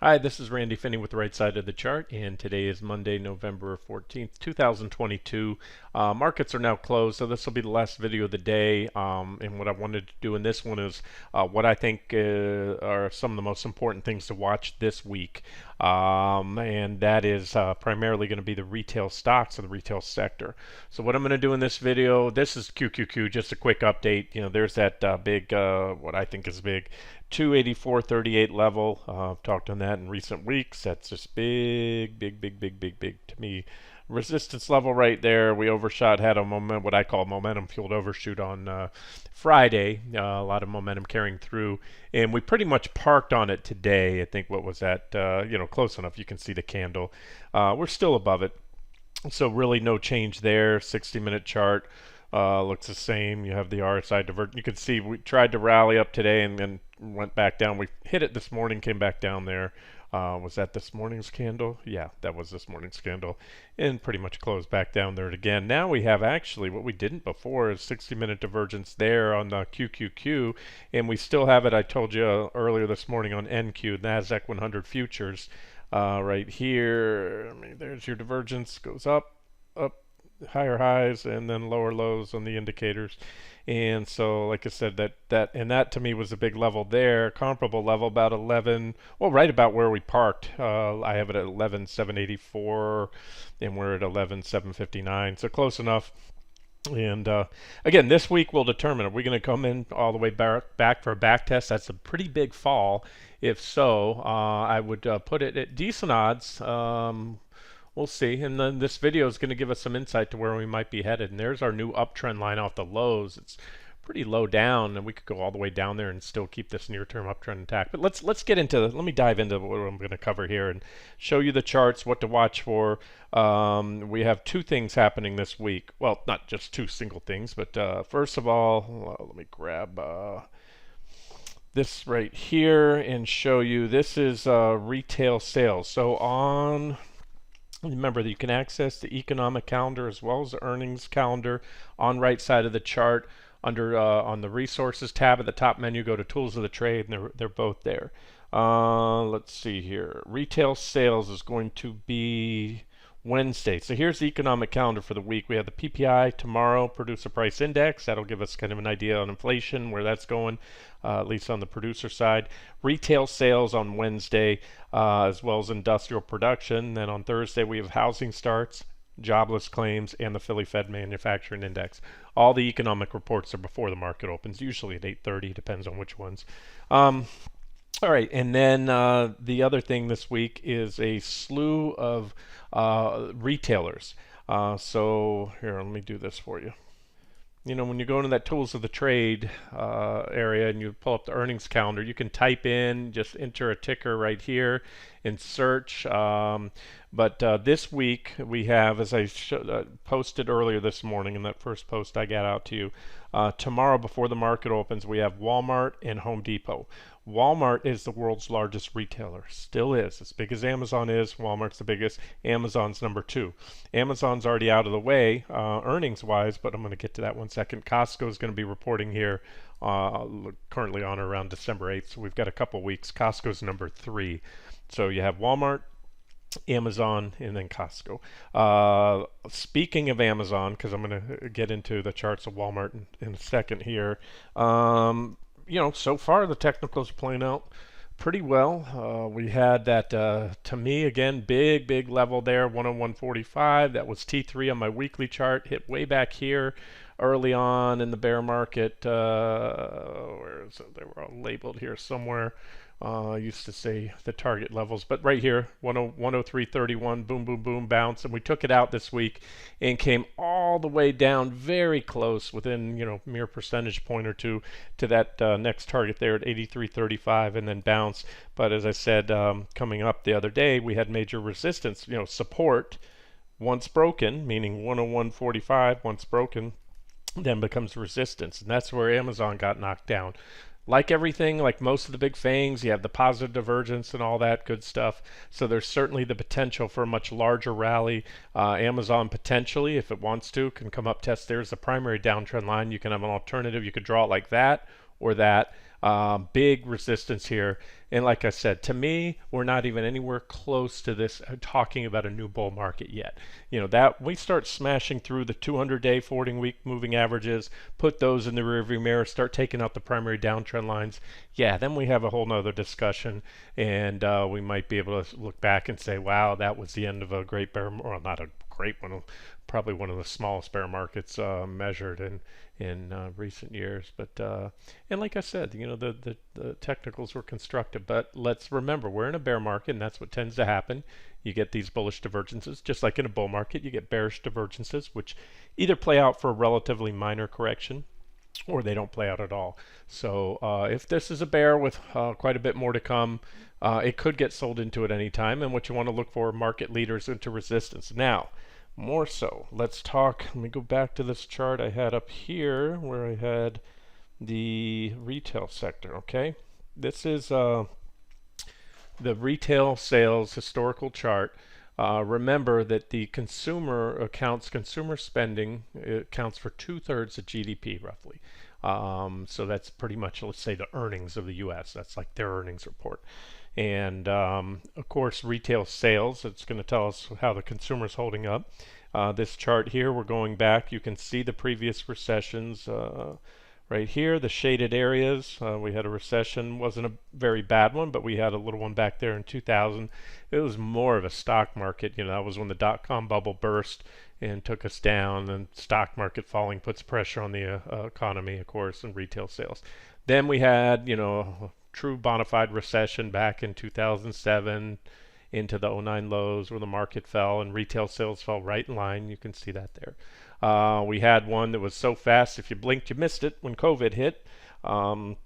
Hi, this is Randy Finney with the Right Side of the Chart, and today is Monday, November 14th, 2022. Markets are now closed, so this will be the last video of the day. And what I wanted to do in this one is what I think are some of the most important things to watch this week. And that is primarily going to be the retail stocks and the retail sector. So what I'm going to do in this video, this is QQQ, just a quick update. There's that big, what I think is big, 284.38 level. I've talked on that in recent weeks. That's just big to me. Resistance level right there. We overshot, had a moment, what I call momentum fueled overshoot on Friday. A lot of momentum carrying through, and we pretty much parked on it today. I think what was that? Close enough. You can see the candle. We're still above it, so really no change there. 60-minute chart. Looks the same. You have the RSI divergence. You can see we tried to rally up today and then went back down. We hit it this morning, came back down there. Was that this morning's candle? Yeah, that was this morning's candle. And pretty much closed back down there again. Now we have actually what we didn't before is 60-minute divergence there on the QQQ. And we still have it, I told you earlier this morning, on NQ, NASDAQ 100 futures. Right here, there's your divergence. Goes up, up, higher highs and then lower lows on the indicators. And so like I said, that to me was a big level there, comparable level about 11, well, right about where we parked. I have it at 11,784 and we're at 11,759, so close enough. And again, this week will determine, are we going to come in all the way back for a back test? That's a pretty big fall. If so, I would put it at decent odds. We'll see. And then this video is going to give us some insight to where we might be headed. And there's our new uptrend line off the lows. It's pretty low down, and we could go all the way down there and still keep this near-term uptrend intact. But let me dive into what I'm going to cover here and show you the charts, what to watch for. We have two things happening this week. Well, not just two single things, but first of all, let me grab this right here and show you. This is retail sales. So remember that you can access the economic calendar as well as the earnings calendar on right side of the chart under on the resources tab at the top menu. Go to tools of the trade, and they're both there. Let's see here. Retail sales is going to be Wednesday. So here's the economic calendar for the week. We have the PPI tomorrow, producer price index. That'll give us kind of an idea on inflation, where that's going, at least on the producer side. Retail sales on Wednesday, as well as industrial production. Then on Thursday, we have housing starts, jobless claims, and the Philly Fed manufacturing index. All the economic reports are before the market opens, usually at 8:30, depends on which ones. All right, and then the other thing this week is a slew of retailers. So here, let me do this for you. When you go into that tools of the trade area and you pull up the earnings calendar, you can type in, just enter a ticker right here and search. But this week we have, as I posted earlier this morning in that first post I got out to you, tomorrow before the market opens, we have Walmart and Home Depot. Walmart is the world's largest retailer, still is. As big as Amazon is, Walmart's the biggest. Amazon's number 2. Amazon's already out of the way, earnings-wise, but I'm going to get to that one second. Costco is going to be reporting here currently on or around December 8th, so we've got a couple weeks. Costco's number 3. So you have Walmart, Amazon, and then Costco. Speaking of Amazon, because I'm going to get into the charts of Walmart in a second here, so far the technicals are playing out pretty well. We had that, to me, again, big level there, 101.45. That was T3 on my weekly chart, hit way back here early on in the bear market. Where is it? They were all labeled here somewhere. I used to say the target levels, but right here, 103.31, boom, bounce, and we took it out this week and came all the way down very close, within mere percentage point or two, to that next target there at 83.35, and then bounce. But as I said, coming up the other day, we had major resistance, support once broken, meaning 101.45 once broken, then becomes resistance, and that's where Amazon got knocked down. Like everything, like most of the big fangs, you have the positive divergence and all that good stuff. So there's certainly the potential for a much larger rally. Amazon potentially, if it wants to, can come up, test. There's the primary downtrend line. You can have an alternative. You could draw it like that or that. Big resistance here. And like I said, to me, we're not even anywhere close to this talking about a new bull market yet. That we start smashing through the 200-day, 40-week moving averages, put those in the rearview mirror, start taking out the primary downtrend lines. Yeah, then we have a whole nother discussion, and we might be able to look back and say, wow, that was the end of a great bear, or not a great one, probably one of the smallest bear markets measured in recent years. But and like I said, the technicals were constructive. But let's remember, we're in a bear market, and that's what tends to happen. You get these bullish divergences, just like in a bull market. You get bearish divergences, which either play out for a relatively minor correction, or they don't play out at all. So if this is a bear with quite a bit more to come, it could get sold into at any time. And what you want to look for, market leaders into resistance. Now, more so, let's talk. Let me go back to this chart I had up here where I had the retail sector. Okay, this is the retail sales historical chart. Remember that the consumer spending accounts for 2/3 of GDP roughly. So that's pretty much, let's say, the earnings of the U.S. That's like their earnings report. And of course, retail sales, it's going to tell us how the consumer is holding up. This chart here, we're going back. You can see the previous recessions right here, the shaded areas. We had a recession, wasn't a very bad one, but we had a little one back there in 2000. It was more of a stock market. That was when the dot-com bubble burst and took us down, and stock market falling puts pressure on the economy, of course, and retail sales. Then we had, true bona fide recession back in 2007 into the '09 lows where the market fell and retail sales fell right in line. You can see that there. We had one that was so fast, if you blinked, you missed it when COVID hit. And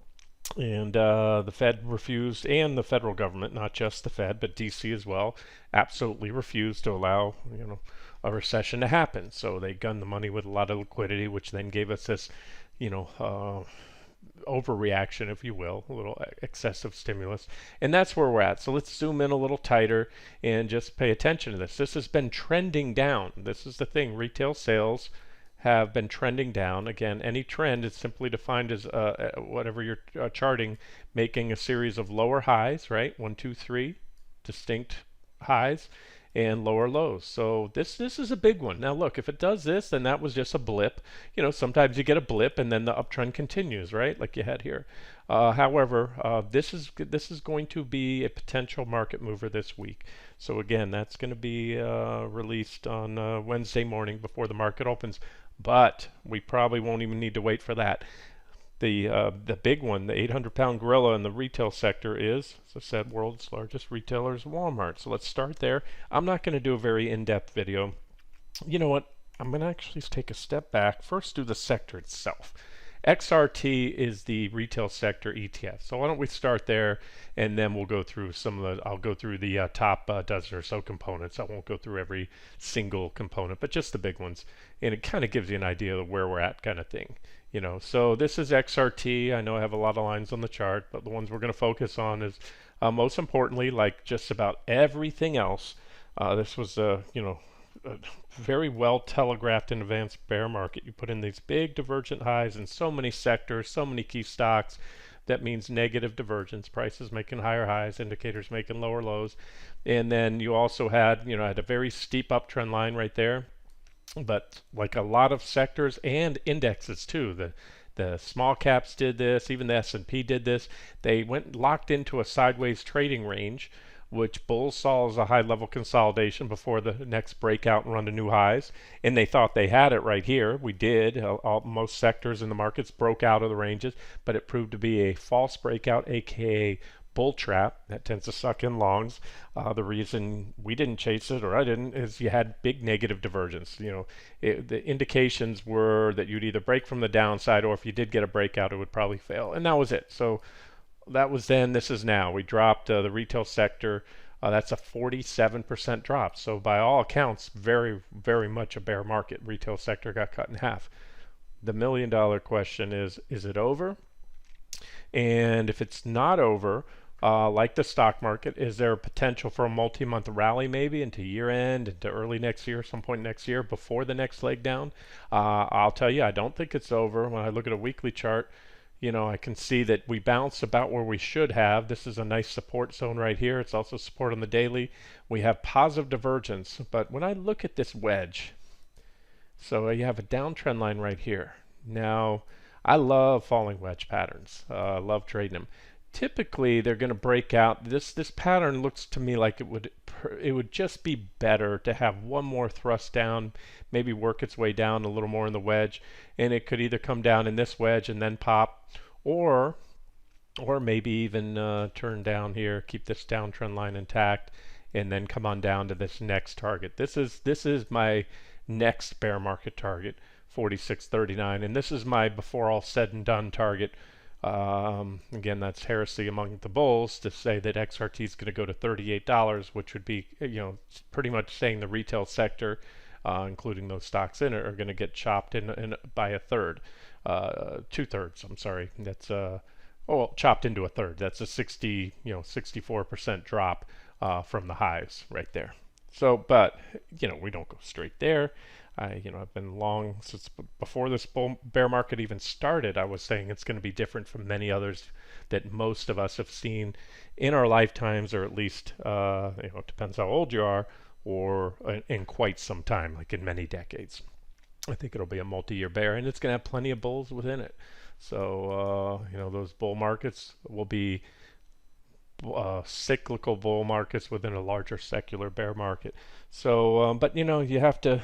the Fed refused, and the federal government, not just the Fed, but DC as well, absolutely refused to allow, a recession to happen. So they gunned the money with a lot of liquidity, which then gave us this, overreaction, if you will, a little excessive stimulus. And that's where we're at. So let's zoom in a little tighter and just pay attention to this. This has been trending down. This is the thing. Retail sales have been trending down. Again, any trend is simply defined as whatever you're charting, making a series of lower highs, right? 1, 2, 3 distinct highs and lower lows. So this is a big one. Now look, if it does this, then that was just a blip. Sometimes you get a blip and then the uptrend continues, right? Like you had here. However, this is going to be a potential market mover this week. So again, that's going to be released on Wednesday morning before the market opens. But we probably won't even need to wait for that. The big one, the 800-pound gorilla in the retail sector is, as I said, world's largest retailer is Walmart. So let's start there. I'm not going to do a very in-depth video. You know what? I'm going to actually take a step back. First, do the sector itself. XRT is the retail sector ETF. So why don't we start there, and then we'll go through I'll go through the top dozen or so components. I won't go through every single component, but just the big ones. And it kind of gives you an idea of where we're at, kind of thing. So this is XRT. I know I have a lot of lines on the chart, but the ones we're going to focus on is most importantly, like just about everything else, this was a very well telegraphed in advance bear market. You put in these big divergent highs in so many sectors, so many key stocks. That means negative divergence, prices making higher highs, indicators making lower lows. And then you also had, had a very steep uptrend line right there. But like a lot of sectors and indexes too, the small caps did this, even the S&P did this. They went locked into a sideways trading range, which bulls saw as a high level consolidation before the next breakout and run to new highs. And they thought they had it right here. We did. Most sectors in the markets broke out of the ranges, but it proved to be a false breakout, aka bull trap that tends to suck in longs. The reason we didn't chase it, or I didn't, is you had big negative divergence. The indications were that you'd either break from the downside, or if you did get a breakout, it would probably fail. And that was it. So that was then, this is now. We dropped the retail sector. That's a 47% drop. So by all accounts, very, very much a bear market. Retail sector got cut in half. The million-dollar question is it over? And if it's not over, like the stock market, is there a potential for a multi-month rally maybe into year-end, into early next year, some point next year, before the next leg down? I'll tell you, I don't think it's over. When I look at a weekly chart, I can see that we bounced about where we should have. This is a nice support zone right here. It's also support on the daily. We have positive divergence, but when I look at this wedge, so you have a downtrend line right here. Now, I love falling wedge patterns. I love trading them. Typically, they're going to break out. This pattern looks to me like it would just be better to have one more thrust down, maybe work its way down a little more in the wedge, and it could either come down in this wedge and then pop, or maybe even turn down here, keep this downtrend line intact, and then come on down to this next target. This is my next bear market target, 46.39, and this is my before all said and done target. Again, that's heresy among the bulls to say that XRT is going to go to $38, which would be, pretty much saying the retail sector, including those stocks in it, are going to get chopped in by a third, 2/3. I'm sorry. That's chopped into a third. That's a 64% drop from the highs right there. So, but we don't go straight there. I've been long since before this bear market even started. I was saying it's going to be different from many others that most of us have seen in our lifetimes, or at least, it depends how old you are, or in quite some time, like in many decades. I think it'll be a multi-year bear, and it's going to have plenty of bulls within it. So, those bull markets will be cyclical bull markets within a larger secular bear market. So, but you have to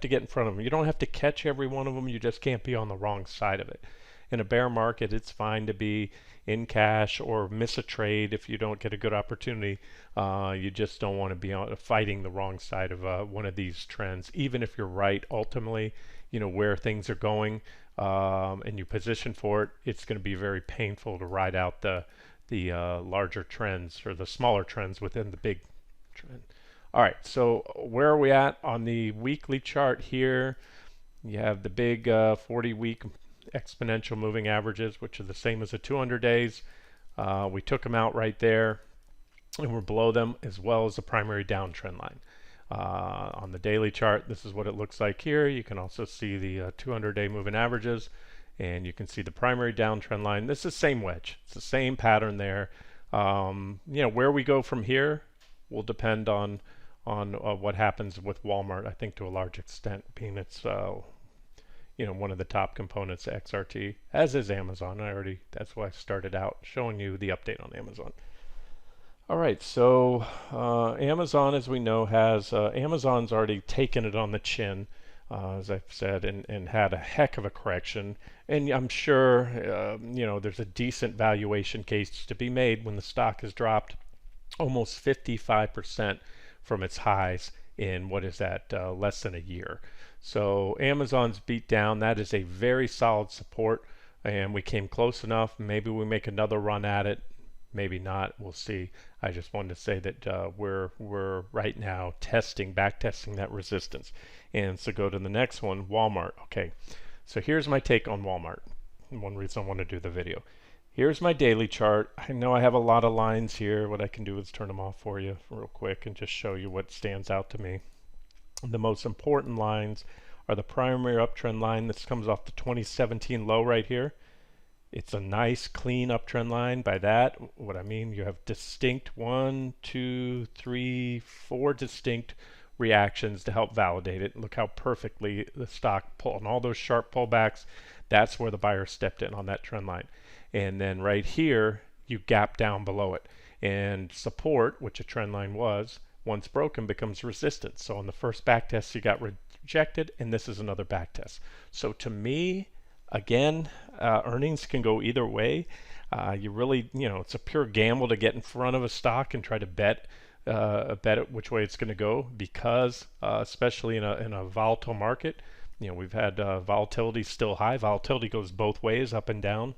get in front of them. You don't have to catch every one of them. You just can't be on the wrong side of it. In a bear market, it's fine to be in cash or miss a trade if you don't get a good opportunity. You just don't want to be fighting the wrong side of one of these trends, even if you're right ultimately, where things are going, and you position for it. It's going to be very painful to ride out the larger trends or the smaller trends within the big trend. All right, so where are we at on the weekly chart here? You have the big 40-week exponential moving averages, which are the same as the 200 days. We took them out right there, and we're below them, as well as the primary downtrend line. On the daily chart, this is what it looks like here. You can also see the 200-day moving averages, and you can see the primary downtrend line. This is the same wedge. It's the same pattern there. Where we go from here will depend on what happens with Walmart, I think, to a large extent, being it's one of the top components of XRT, as is Amazon. That's why I started out showing you the update on Amazon. All right, so Amazon, as we know, Amazon's already taken it on the chin, as I've said, and had a heck of a correction. And I'm sure there's a decent valuation case to be made when the stock has dropped almost 55% from its highs in less than a year. So Amazon's beat down. That is a very solid support, and we came close enough. Maybe we make another run at it, maybe not. We'll see. I just wanted to say that we're right now back testing that resistance. And so go to the next one, Walmart. Okay, so here's my take on Walmart. One reason I want to do the video. Here's my daily chart. I know I have a lot of lines here. What I can do is turn them off for you real quick and just show you what stands out to me. The most important lines are the primary uptrend line. This comes off the 2017 low right here. It's a nice clean uptrend line. By that, what I mean, you have distinct 1, 2, 3, 4 distinct reactions to help validate it. Look how perfectly the stock pulled, and all those sharp pullbacks, that's where the buyer stepped in on that trend line. And then right here, you gap down below it. And support, which a trend line was, once broken becomes resistance. So on the first back test, you got rejected, and this is another back test. So to me, again, earnings can go either way. You really, it's a pure gamble to get in front of a stock and try to bet it which way it's going to go, because especially in a volatile market, we've had volatility still high. Volatility goes both ways, up and down,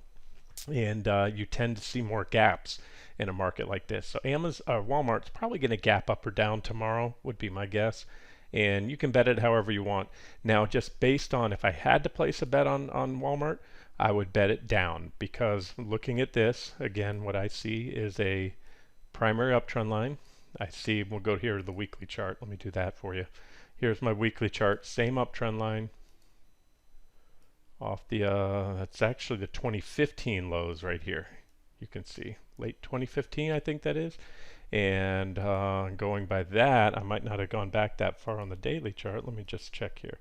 and you tend to see more gaps in a market like this. So Walmart's probably going to gap up or down tomorrow, would be my guess. And you can bet it however you want. Now, just based on, if I had to place a bet on Walmart, I would bet it down, because looking at this, again, what I see is a primary uptrend line. We'll go here to the weekly chart. Let me do that for you. Here's my weekly chart, same uptrend line. off the that's actually the 2015 lows right here. You can see late 2015, I think that is. And going by that, I might not have gone back that far on the daily chart. Let me just check here.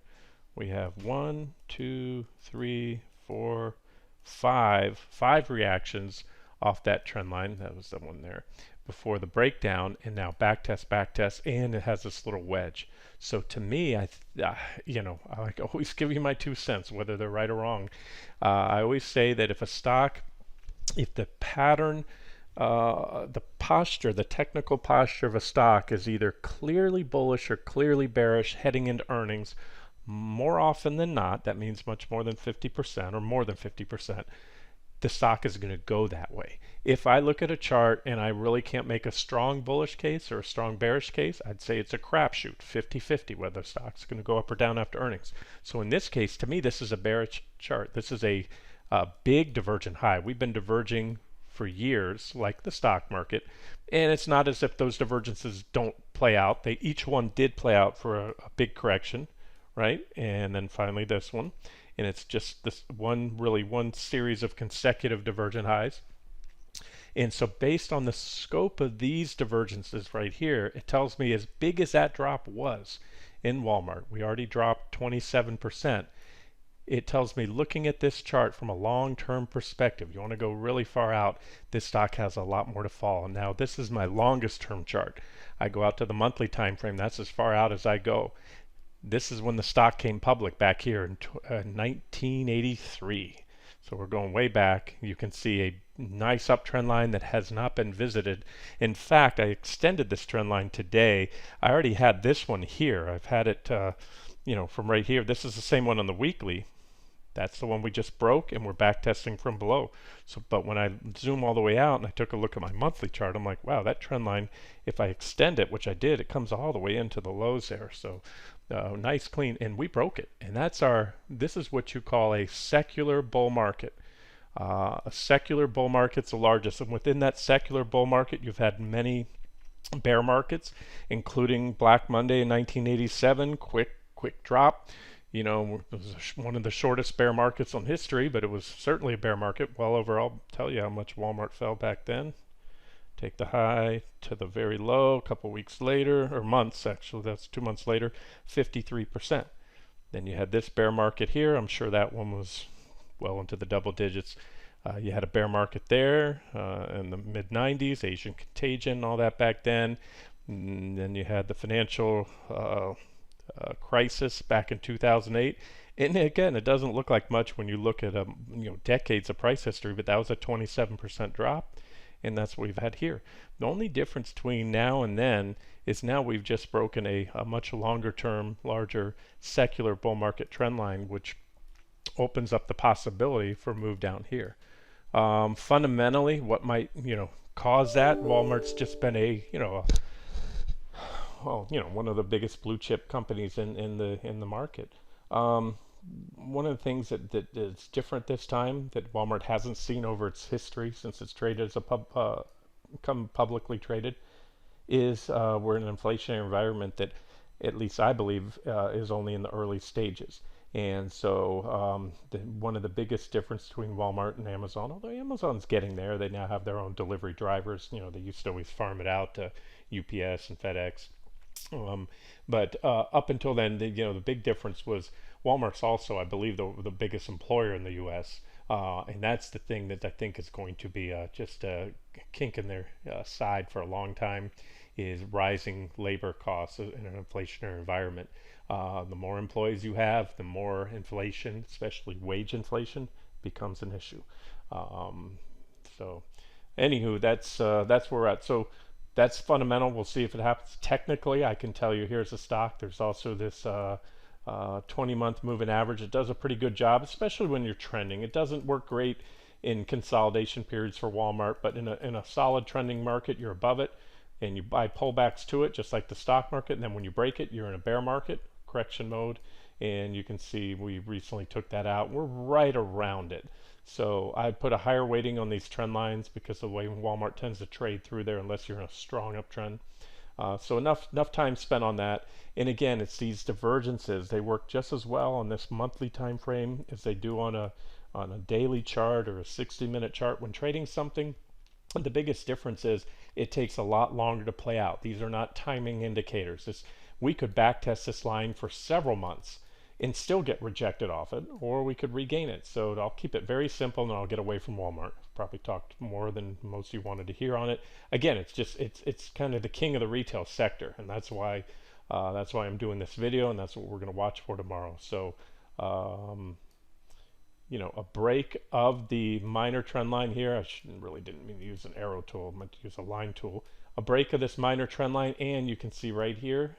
We have one, two, three, four, five reactions off that trend line. That was the one there before the breakdown, and now back test, and it has this little wedge. So to me, I like always give you my 2 cents, whether they're right or wrong. I always say that if the pattern, the posture, the technical posture of a stock is either clearly bullish or clearly bearish heading into earnings, more often than not, that means much more than 50% or more than 50%, the stock is going to go that way. If I look at a chart and I really can't make a strong bullish case or a strong bearish case, I'd say it's a crapshoot, 50-50, whether the stock's going to go up or down after earnings. So in this case, to me, this is a bearish chart. This is a big divergent high. We've been diverging for years, like the stock market, and it's not as if those divergences don't play out. Each one did play out for a big correction, right? And then finally this one. And it's just this one series of consecutive divergent highs. And so based on the scope of these divergences right here, it tells me as big as that drop was in Walmart, we already dropped 27%. It tells me, looking at this chart from a long-term perspective, you want to go really far out, this stock has a lot more to fall. And now this is my longest term chart. I go out to the monthly time frame. That's as far out as I go. This is when the stock came public back here in 1983. So we're going way back. You can see a nice uptrend line that has not been visited. In fact, I extended this trend line today. I already had this one here. I've had it, from right here. This is the same one on the weekly. That's the one we just broke, and we're back testing from below. So, but when I zoom all the way out and I took a look at my monthly chart, I'm like, wow, that trend line, if I extend it, which I did, it comes all the way into the lows there. So nice, clean, and we broke it. And this is what you call a secular bull market. A secular bull market's the largest, and within that secular bull market, you've had many bear markets, including Black Monday in 1987, quick drop. It was one of the shortest bear markets on history, but it was certainly a bear market. Well over, I'll tell you how much Walmart fell back then. Take the high to the very low, a couple weeks later, or months actually, that's 2 months later, 53%. Then you had this bear market here. I'm sure that one was well into the double digits. You had a bear market there in the mid-90s, Asian contagion, all that back then. And then you had the financial crisis back in 2008. And again, it doesn't look like much when you look at decades of price history, but that was a 27% drop, and that's what we've had here. The only difference between now and then is now we've just broken a much longer term, larger secular bull market trend line, which opens up the possibility for a move down here. Fundamentally, what might cause that? Walmart's just been one of the biggest blue chip companies in the market. One of the things that is different this time that Walmart hasn't seen over its history since it's traded as become publicly traded is we're in an inflationary environment that, at least I believe, is only in the early stages. And so one of the biggest difference between Walmart and Amazon, although Amazon's getting there, they now have their own delivery drivers. They used to always farm it out to UPS and FedEx. But up until then, the big difference was Walmart's also, I believe, the biggest employer in the U.S. And that's the thing that I think is going to be just a kink in their side for a long time, is rising labor costs in an inflationary environment. The more employees you have, the more inflation, especially wage inflation, becomes an issue. So, anywho, that's where we're at. So that's fundamental. We'll see if it happens. Technically, I can tell you, here's a stock. There's also this 20-month moving average. It does a pretty good job, especially when you're trending. It doesn't work great in consolidation periods for Walmart, but in a solid trending market, you're above it, and you buy pullbacks to it, just like the stock market. And then when you break it, you're in a bear market, correction mode, and you can see we recently took that out. We're right around it. So I put a higher weighting on these trend lines because of the way Walmart tends to trade through there unless you're in a strong uptrend. So enough time spent on that. And again, it's these divergences. They work just as well on this monthly time frame as they do on a daily chart or a 60-minute chart when trading something. The biggest difference is it takes a lot longer to play out. These are not timing indicators. We could backtest this line for several months and still get rejected off it, or we could regain it. So I'll keep it very simple and I'll get away from Walmart. Probably talked more than most of you wanted to hear on it. Again, it's kind of the king of the retail sector, and that's why I'm doing this video, and that's what we're going to watch for tomorrow. So um, a break of the minor trend line here. Didn't mean to use an arrow tool. I meant to use a line tool. A break of this minor trend line, and you can see right here,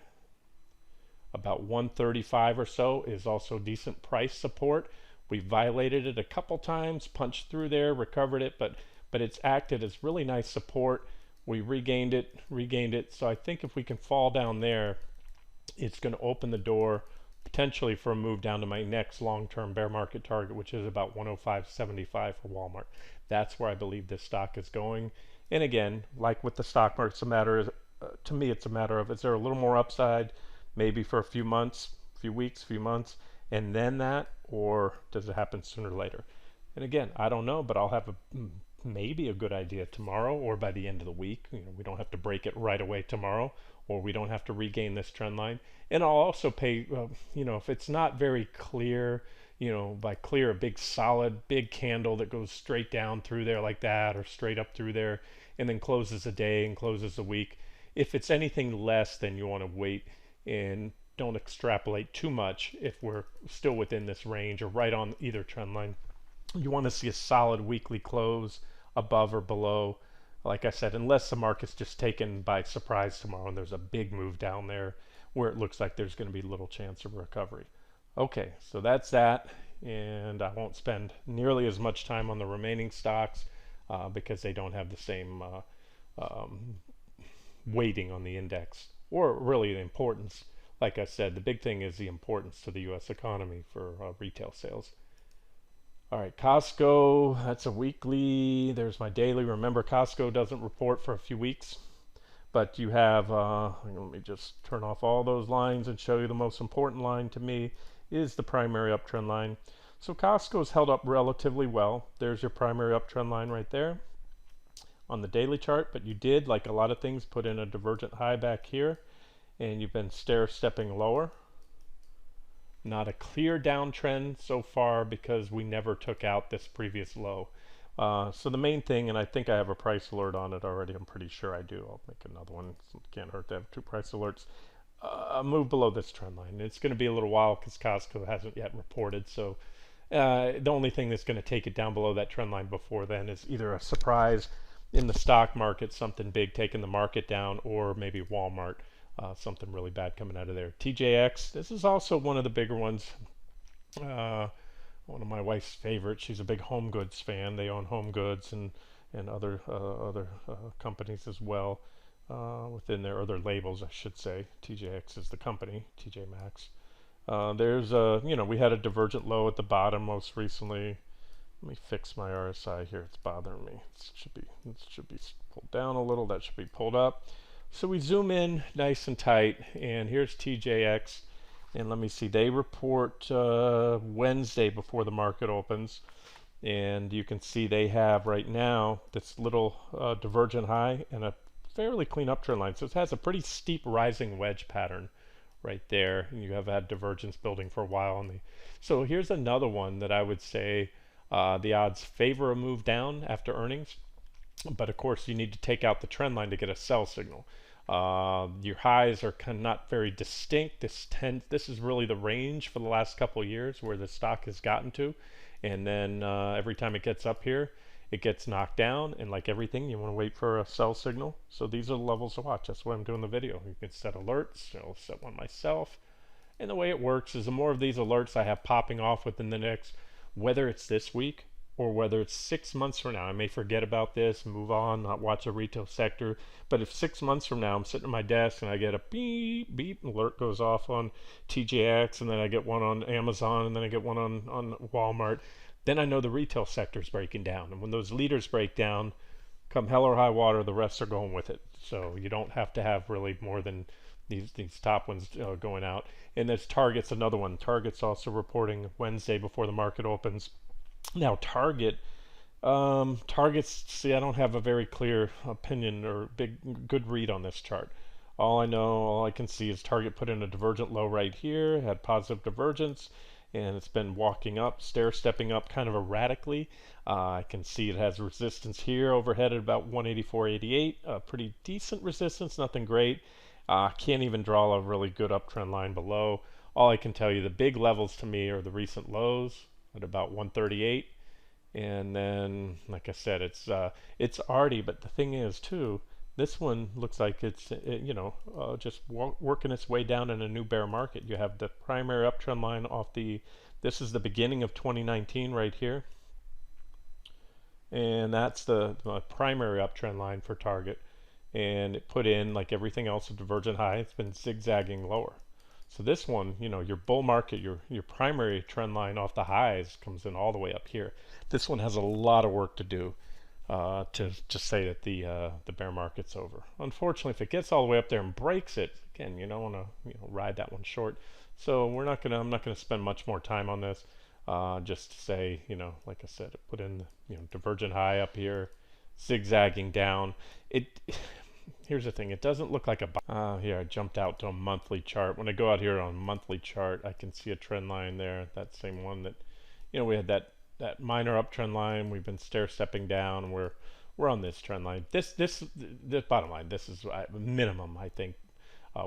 about 135 or so is also decent price support. We violated it a couple times, punched through there, recovered it, but it's acted as really nice support. We regained it. So I think if we can fall down there, it's going to open the door potentially for a move down to my next long-term bear market target, which is about 105.75 for Walmart. That's where I believe this stock is going. And again, like with the stock market, to me, it's a matter of, is there a little more upside, maybe for a few months, few weeks, few months, and then that, or does it happen sooner or later? And again, I don't know, but I'll have maybe a good idea tomorrow or by the end of the week. We don't have to break it right away tomorrow, or we don't have to regain this trend line. And I'll also pay, if it's not very clear, by clear, a big solid, big candle that goes straight down through there like that, or straight up through there, and then closes a day and closes a week. If it's anything less, then you want to wait and don't extrapolate too much if we're still within this range or right on either trend line. You want to see a solid weekly close above or below. Like I said, unless the market's just taken by surprise tomorrow and there's a big move down there where it looks like there's going to be little chance of recovery. Okay, so that's that, and I won't spend nearly as much time on the remaining stocks because they don't have the same weighting on the index, or really the importance. Like I said, the big thing is the importance to the U.S. economy for retail sales. All right, Costco, that's a weekly. There's my daily. Remember, Costco doesn't report for a few weeks, but you have, let me just turn off all those lines and show you the most important line to me is the primary uptrend line. So Costco's held up relatively well. There's your primary uptrend line right there on the daily chart, but you did, like a lot of things, put in a divergent high back here, and you've been stair-stepping lower. Not a clear downtrend so far because we never took out this previous low. So the main thing, and I think I have a price alert on it already, I'm pretty sure I do. I'll make another one. Can't hurt to have two price alerts. Move below this trend line. It's going to be a little while because Costco hasn't yet reported. So the only thing that's going to take it down below that trend line before then is either a surprise in the stock market, something big taking the market down, or maybe Walmart. Something really bad coming out of there. TJX, this is also one of the bigger ones. One of my wife's favorites. She's a big Home Goods fan. They own Home Goods and other companies as well within their other labels, I should say. TJX is the company, TJ Maxx. We had a divergent low at the bottom most recently. Let me fix my RSI here. It's bothering me. It should be pulled down a little. That should be pulled up. So we zoom in nice and tight, and here's TJX, and let me see, they report Wednesday before the market opens, and you can see they have right now this little divergent high and a fairly clean uptrend line. So it has a pretty steep rising wedge pattern right there, and you have had divergence building for a while. So here's another one that I would say the odds favor a move down after earnings. But of course, you need to take out the trend line to get a sell signal. Your highs are not very distinct. This is really the range for the last couple of years where the stock has gotten to. And then every time it gets up here, it gets knocked down. And like everything, you want to wait for a sell signal. So these are the levels to watch. That's why I'm doing the video. You can set alerts. I'll set one myself. And the way it works is the more of these alerts I have popping off within the next, whether it's this week or whether it's 6 months from now, I may forget about this, move on, not watch a retail sector. But if 6 months from now I'm sitting at my desk and I get a beep, beep, alert goes off on TJX, and then I get one on Amazon, and then I get one on Walmart, then I know the retail sector is breaking down. And when those leaders break down, come hell or high water, the rest are going with it. So you don't have to have really more than these top ones going out. And there's Target's another one. Target's also reporting Wednesday before the market opens. Now Target's, see, I don't have a very clear opinion or good read on this chart. All I can see is Target put in a divergent low right here, had positive divergence, and it's been walking up, stair-stepping up kind of erratically. I can see it has resistance here overhead at about 184.88, pretty decent resistance, nothing great. Can't even draw a really good uptrend line below. All I can tell you, the big levels to me are the recent lows at about 138, and then, like I said, it's arty. But the thing is, too, this one looks like it's just working its way down in a new bear market. You have the primary uptrend line off the. This is the beginning of 2019 right here, and that's the primary uptrend line for Target. And it put in, like everything else, a divergent high. It's been zigzagging lower. So this one, your bull market, your primary trend line off the highs comes in all the way up here. This one has a lot of work to do to just say that the bear market's over. Unfortunately, if it gets all the way up there and breaks it, again, you don't want to ride that one short. So I'm not gonna spend much more time on this. Just to say, like I said, it put in divergent high up here, zigzagging down. Here's the thing, it doesn't look like a here I jumped out to a monthly chart. When I go out here on a monthly chart, I can see a trend line there, that same one that we had that minor uptrend line. We've been stair stepping down. We're on this trend line. This bottom line, this is minimum, I think,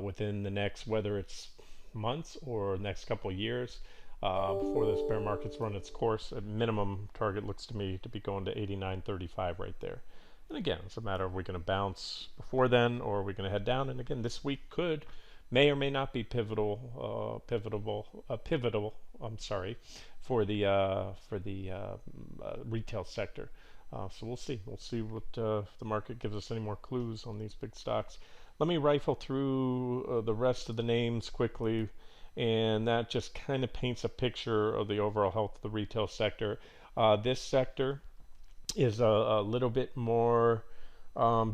within the next, whether it's months or next couple of years, before this bear market's run its course. At minimum, Target looks to me to be going to 89.35 right there. And again, it's a matter of, are we going to bounce before then, or are we going to head down? And again, this week may or may not be pivotal. I'm sorry, for the retail sector. So we'll see. We'll see what if the market gives us any more clues on these big stocks. Let me rifle through the rest of the names quickly, and that just kind of paints a picture of the overall health of the retail sector. This sector is a little bit more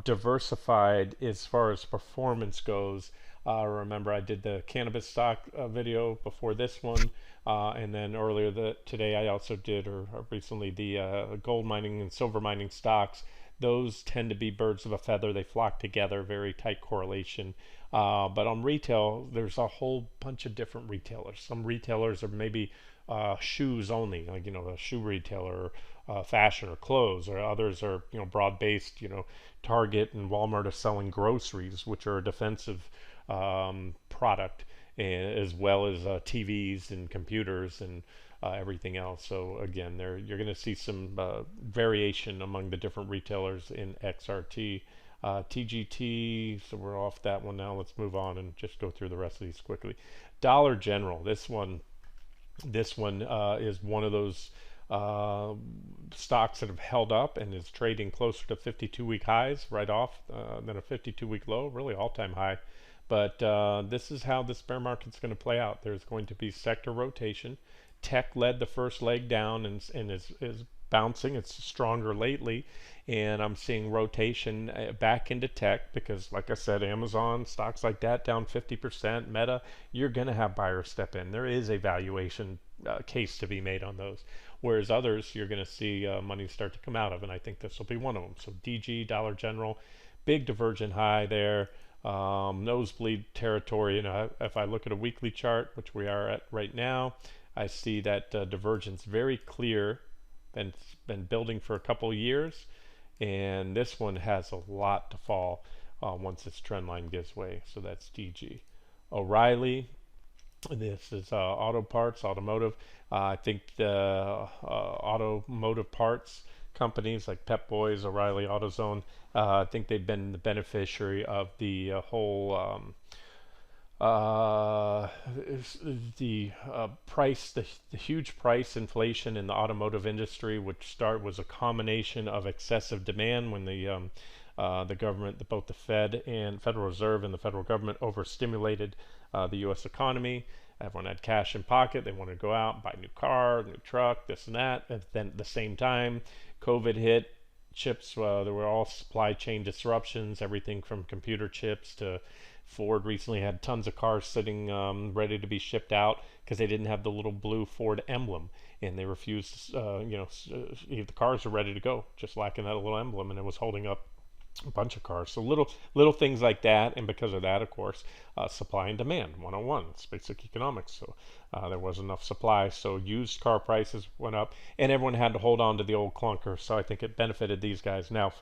diversified as far as performance goes. Remember, I did the cannabis stock video before this one, and then earlier today I also did, or recently, the gold mining and silver mining stocks. Those tend to be birds of a feather. They flock together, very tight correlation. But on retail, there's a whole bunch of different retailers. Some retailers are maybe shoes only, like a shoe retailer, fashion or clothes, or others are broad-based. Target and Walmart are selling groceries, which are a defensive product, as well as TVs and computers and everything else. So again, you're going to see some variation among the different retailers in XRT. TGT, so we're off that one now. Let's move on and just go through the rest of these quickly. Dollar General, this one is one of those stocks that have held up and is trading closer to 52-week highs right off than a 52-week low, really all-time high. But this is how this bear market's going to play out. There's going to be sector rotation. Tech led the first leg down and is bouncing. It's stronger lately, and I'm seeing rotation back into tech because, like I said, Amazon, stocks like that down 50%, Meta, you're going to have buyers step in. There is a valuation case to be made on those, whereas others you're going to see money start to come out of, and I think this will be one of them. So DG, Dollar General, big divergent high there, nosebleed territory. If I look at a weekly chart, which we are at right now, I see that divergence very clear and it's been building for a couple of years, and this one has a lot to fall once this trend line gives way. So that's DG. O'Reilly, this is automotive. I think the automotive parts companies like Pep Boys, O'Reilly, AutoZone, I think they've been the beneficiary of the whole the huge price inflation in the automotive industry, which was a combination of excessive demand when the government, both the Fed and Federal Reserve and the federal government, overstimulated the U.S. economy. Everyone had cash in pocket. They wanted to go out, buy a new car, new truck, this and that. And then at the same time, COVID hit. chips. There were all supply chain disruptions, everything from computer chips to Ford recently had tons of cars sitting ready to be shipped out because they didn't have the little blue Ford emblem, and they refused. The cars are ready to go, just lacking that little emblem, and it was holding up a bunch of cars. So little things like that, and because of that, of course, supply and demand 101. It's basic economics. So there was enough supply, so used car prices went up, and everyone had to hold on to the old clunker. So I think it benefited these guys. Now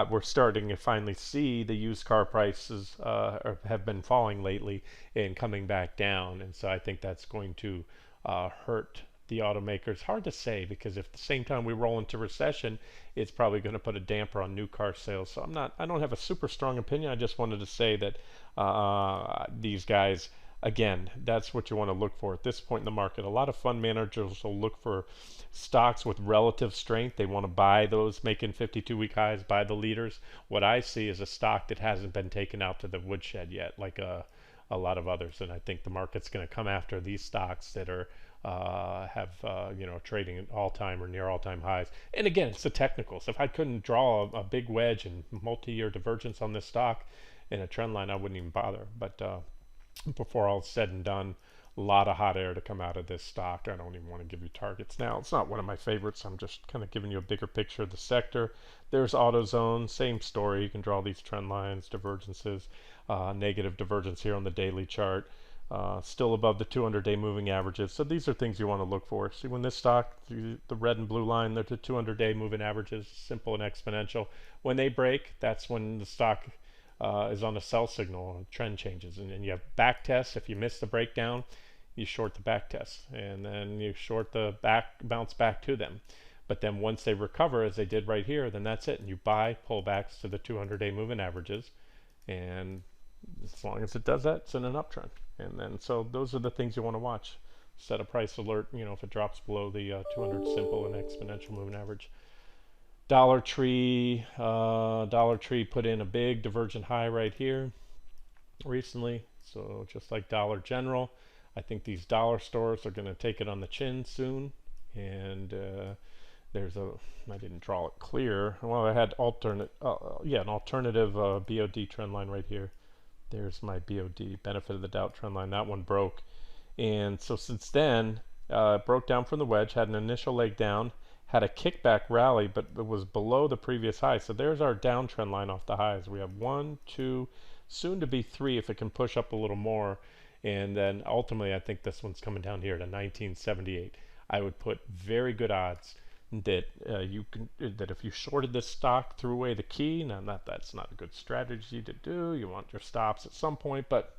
we're starting to finally see the used car prices have been falling lately and coming back down, and so I think that's going to hurt the automakers. Hard to say because if at the same time we roll into recession, it's probably going to put a damper on new car sales. So I don't have a super strong opinion. I just wanted to say that these guys, again, that's what you want to look for at this point in the market. A lot of fund managers will look for stocks with relative strength. They want to buy those making 52-week highs, buy the leaders. What I see is a stock that hasn't been taken out to the woodshed yet, like a lot of others. And I think the market's going to come after these stocks that are trading at all-time or near all-time highs. And again, it's the technicals. If I couldn't draw a big wedge and multi-year divergence on this stock in a trend line, I wouldn't even bother. But before all is said and done, a lot of hot air to come out of this stock. I don't even want to give you targets now. It's not one of my favorites. I'm just kind of giving you a bigger picture of the sector. There's AutoZone, same story. You can draw these trend lines, divergences, negative divergence here on the daily chart. Still above the 200-day moving averages. So these are things you want to look for. See, when this stock, the red and blue line, they're the 200-day moving averages, simple and exponential. When they break, that's when the stock is on a sell signal, trend changes. And you have back tests. If you miss the breakdown, you short the back test. And then you short the bounce back to them. But then once they recover, as they did right here, then that's it. And you buy pullbacks to the 200-day moving averages. And as long as it does that, it's in an uptrend. And then so those are the things you want to watch. Set a price alert, if it drops below the 200 simple and exponential moving average. Dollar Tree put in a big divergent high right here recently. So just like Dollar General, I think these dollar stores are going to take it on the chin soon. And I didn't draw it clear. Well, I had an alternative BOD trend line right here. There's my BOD, benefit of the doubt trend line. That one broke. And so since then, it broke down from the wedge, had an initial leg down, had a kickback rally, but it was below the previous high. So there's our downtrend line off the highs. We have 1, 2, soon to be 3 if it can push up a little more. And then ultimately, I think this one's coming down here to 1978. I would put very good odds that that if you shorted this stock, threw away the key. Now, that's not a good strategy to do. You want your stops at some point, but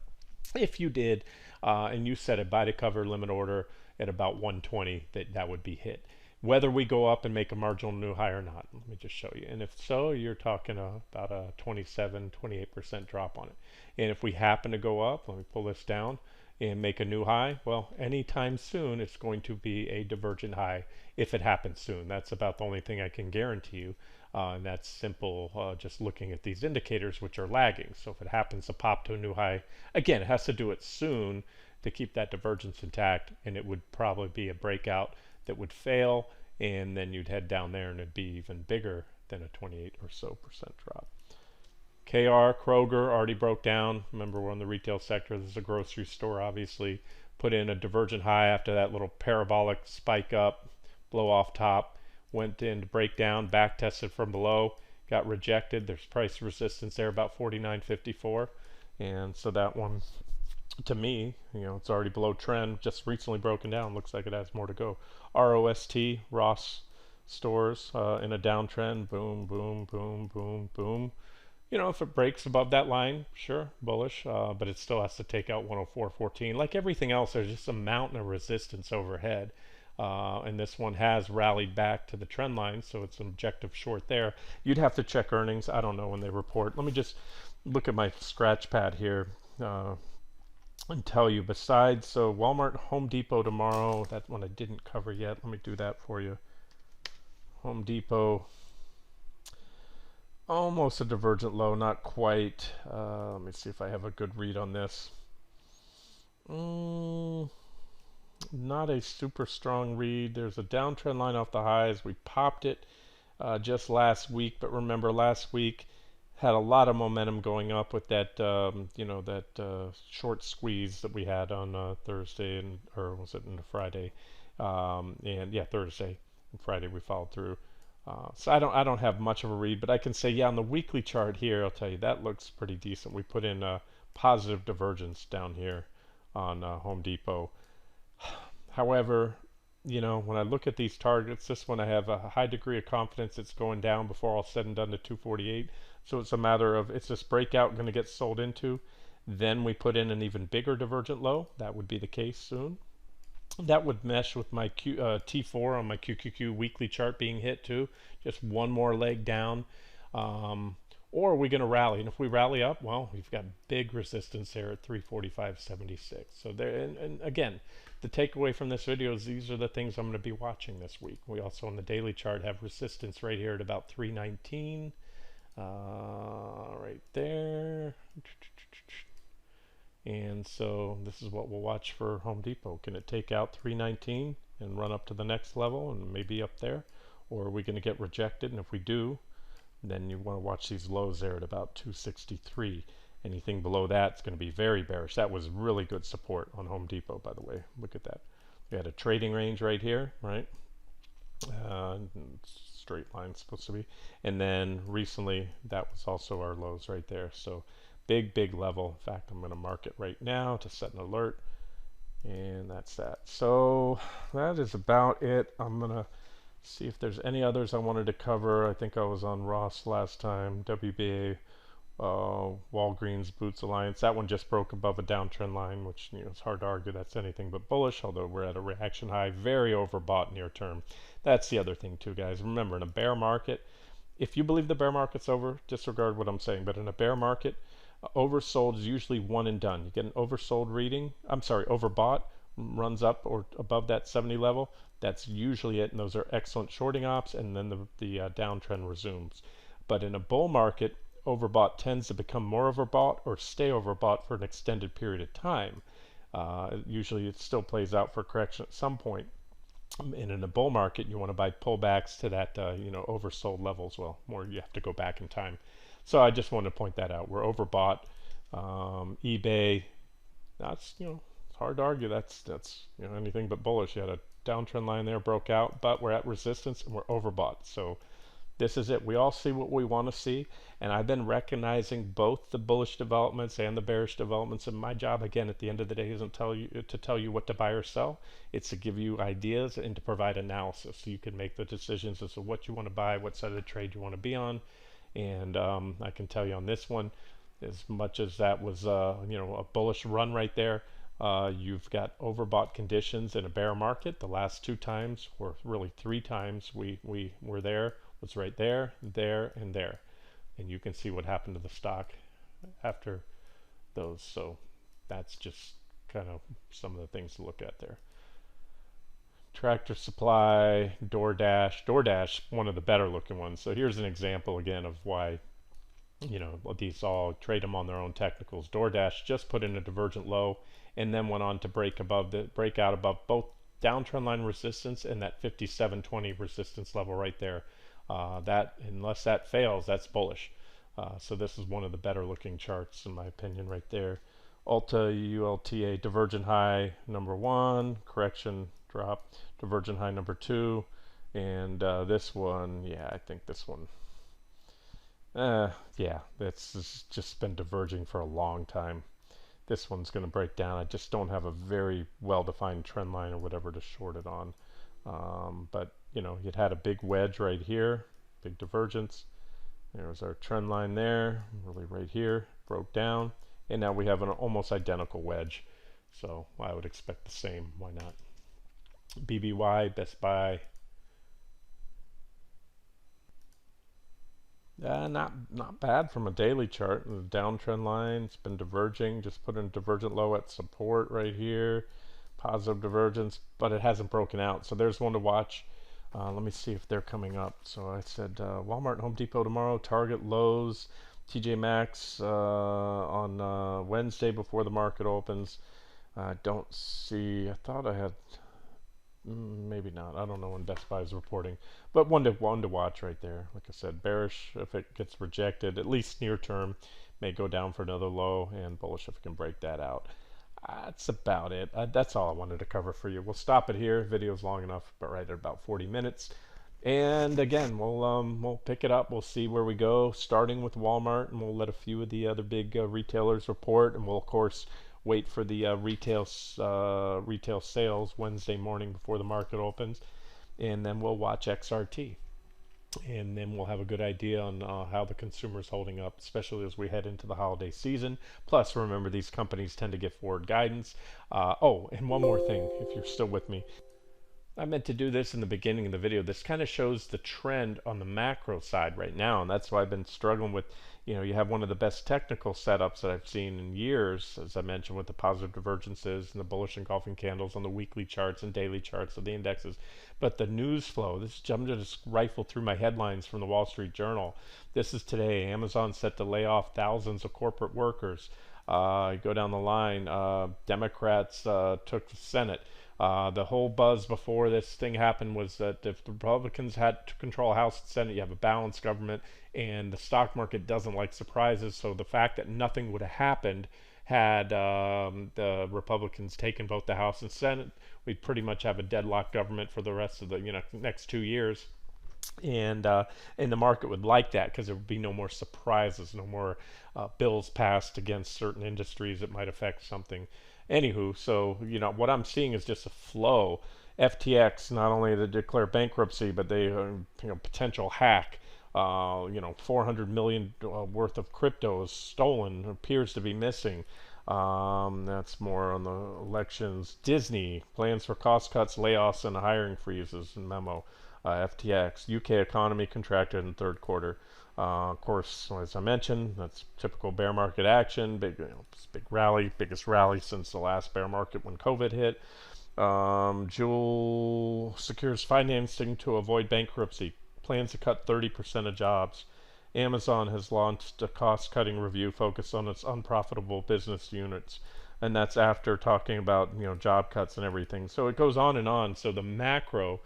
if you did, and you set a buy to cover limit order at about 120, that would be hit. Whether we go up and make a marginal new high or not, let me just show you. And if so, you're talking about a 27-28% drop on it. And if we happen to go up, let me pull this down and make a new high, well, anytime soon it's going to be a divergent high if it happens soon. That's about the only thing I can guarantee you, and that's simple, just looking at these indicators which are lagging. So if it happens to pop to a new high, again, it has to do it soon to keep that divergence intact, and it would probably be a breakout that would fail, and then you'd head down there and it'd be even bigger than a 28% or so drop. KR, Kroger, already broke down. Remember, we're in the retail sector. This is a grocery store, obviously. Put in a divergent high after that little parabolic spike up, blow off top. Went in to break down, back tested from below, got rejected. There's price resistance there, about 49.54. And so that one, to me, it's already below trend, just recently broken down. Looks like it has more to go. ROST, Ross Stores, in a downtrend. Boom, boom, boom, boom, boom. If it breaks above that line, sure, bullish, but it still has to take out 104.14. Like everything else, there's just a mountain of resistance overhead. And this one has rallied back to the trend line, so it's an objective short there. You'd have to check earnings. I don't know when they report. Let me just look at my scratch pad here and tell you. Besides, so Walmart, Home Depot tomorrow, that one I didn't cover yet. Let me do that for you. Home Depot. Almost a divergent low, not quite. Let me see if I have a good read on this. Not a super strong read. There's a downtrend line off the highs. We popped it just last week. But remember, last week had a lot of momentum going up with that, that short squeeze that we had on Thursday, and or was it on Friday? And yeah, Thursday and Friday we followed through. So I don't have much of a read, but I can say, yeah, on the weekly chart here, I'll tell you that looks pretty decent. We put in a positive divergence down here on Home Depot. However, when I look at these targets, this one I have a high degree of confidence it's going down before all said and done to 248. So it's a matter of, is this breakout going to get sold into? Then we put in an even bigger divergent low. That would be the case soon. That would mesh with my T4 on my QQQ weekly chart being hit too. Just one more leg down. Or are we going to rally? And if we rally up, well, we've got big resistance there at 345.76. So there, and again, the takeaway from this video is these are the things I'm going to be watching this week. We also on the daily chart have resistance right here at about 319, right there. And so this is what we'll watch for Home Depot. Can it take out 319 and run up to the next level and maybe up there? Or are we going to get rejected? And if we do, then you want to watch these lows there at about 263. Anything below that is going to be very bearish. That was really good support on Home Depot, by the way. Look at that. We had a trading range right here, right? Straight line supposed to be. And then recently, that was also our lows right there. So big level. In fact, I'm going to mark it right now to set an alert. And that's that. So that is about it. I'm going to see if there's any others I wanted to cover. I think I was on Ross last time. WBA, Walgreens, Boots Alliance. That one just broke above a downtrend line, which it's hard to argue that's anything but bullish, although we're at a reaction high. Very overbought near term. That's the other thing too, guys. Remember, in a bear market, if you believe the bear market's over, disregard what I'm saying. But in a bear market, oversold is usually one and done. You get an oversold reading, overbought, runs up or above that 70 level, that's usually it, and those are excellent shorting ops, and then the downtrend resumes. But in a bull market, overbought tends to become more overbought or stay overbought for an extended period of time. Usually it still plays out for correction at some point. And in a bull market, you want to buy pullbacks to that oversold levels. Well, more you have to go back in time. So I just wanted to point that out. We're overbought. eBay, that's it's hard to argue. That's anything but bullish. You had a downtrend line there, broke out, but we're at resistance and we're overbought. So this is it. We all see what we want to see, and I've been recognizing both the bullish developments and the bearish developments. And my job, again, at the end of the day, isn't to tell you what to buy or sell. It's to give you ideas and to provide analysis so you can make the decisions as to what you want to buy, what side of the trade you want to be on. And I can tell you on this one, as much as that was a bullish run right there, you've got overbought conditions in a bear market. The last two times, or really three times, we were there, was right there, there, and there. And you can see what happened to the stock after those. So that's just kind of some of the things to look at there. Tractor Supply, DoorDash, one of the better looking ones. So here's an example again of why these all trade them on their own technicals. DoorDash just put in a divergent low and then went on to break out above both downtrend line resistance and that 57.20 resistance level right there. That, unless that fails, that's bullish. So this is one of the better looking charts in my opinion right there. ULTA divergent high number 1, correction drop, divergent high number 2, and this one, yeah, I think this one, yeah, that's just been diverging for a long time. This one's going to break down. I just don't have a very well-defined trend line or whatever to short it on. But it had a big wedge right here, big divergence. There's our trend line there, really right here, broke down, and now we have an almost identical wedge. So I would expect the same. Why not? BBY, Best Buy. Not bad from a daily chart. The downtrend line, it's been diverging. Just put in a divergent low at support right here. Positive divergence, but it hasn't broken out. So there's one to watch. Let me see if they're coming up. So I said Walmart and Home Depot tomorrow. Target, Lowe's, TJ Maxx on Wednesday before the market opens. I don't see. I thought I had Maybe not. I don't know when Best Buy is reporting, but one to watch right there. Like I said, bearish if it gets rejected, at least near term, may go down for another low, and bullish if it can break that out. That's about it. That's all I wanted to cover for you. We'll stop it here. Video's long enough, but right at about 40 minutes. And again, we'll pick it up. We'll see where we go, starting with Walmart, and we'll let a few of the other big retailers report, and we'll of course wait for the retail sales Wednesday morning before the market opens, and then we'll watch XRT, and then we'll have a good idea on how the consumer is holding up, especially as we head into the holiday season. Plus, remember, these companies tend to give forward guidance. Oh, and one more thing, if you're still with me. I meant to do this in the beginning of the video. This kind of shows the trend on the macro side right now, and that's why I've been struggling with, you have one of the best technical setups that I've seen in years, as I mentioned, with the positive divergences and the bullish engulfing candles on the weekly charts and daily charts of the indexes. But the news flow, I'm just rifle through my headlines from the Wall Street Journal. This is today. Amazon set to lay off thousands of corporate workers. Go down the line. Democrats took the Senate. The whole buzz before this thing happened was that if the Republicans had to control House and Senate, you have a balanced government, and the stock market doesn't like surprises. So the fact that nothing would have happened had the Republicans taken both the House and Senate, we'd pretty much have a deadlocked government for the rest of the next 2 years. And the market would like that because there would be no more surprises, no more bills passed against certain industries that might affect something. Anywho, so what I'm seeing is just a flow. FTX, not only to declare bankruptcy, but they potential hack. 400 million worth of crypto is stolen, appears to be missing. That's more on the elections. Disney plans for cost cuts, layoffs, and hiring freezes. Memo. FTX, UK economy contracted in third quarter. Of course, as I mentioned, that's typical bear market action. Big rally, biggest rally since the last bear market when COVID hit. Jewel secures financing to avoid bankruptcy. Plans to cut 30% of jobs. Amazon has launched a cost-cutting review focused on its unprofitable business units, and that's after talking about job cuts and everything. So it goes on and on. So the macro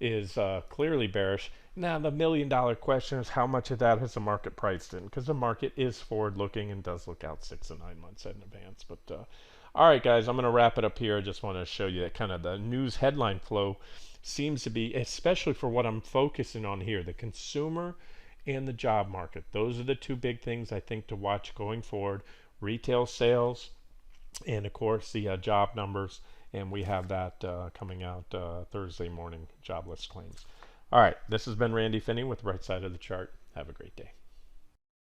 is clearly bearish. Now the $1,000,000 question is how much of that has the market priced in, because the market is forward-looking and does look out 6 to 9 months in advance. But all right, guys, I'm going to wrap it up here. I just want to show you that kind of the news headline flow seems to be, especially for what I'm focusing on here, the consumer and the job market. Those are the two big things I think to watch going forward. Retail sales and, of course, the job numbers. And we have that coming out Thursday morning, jobless claims. All right, this has been Randy Finney with Right Side of the Chart. Have a great day.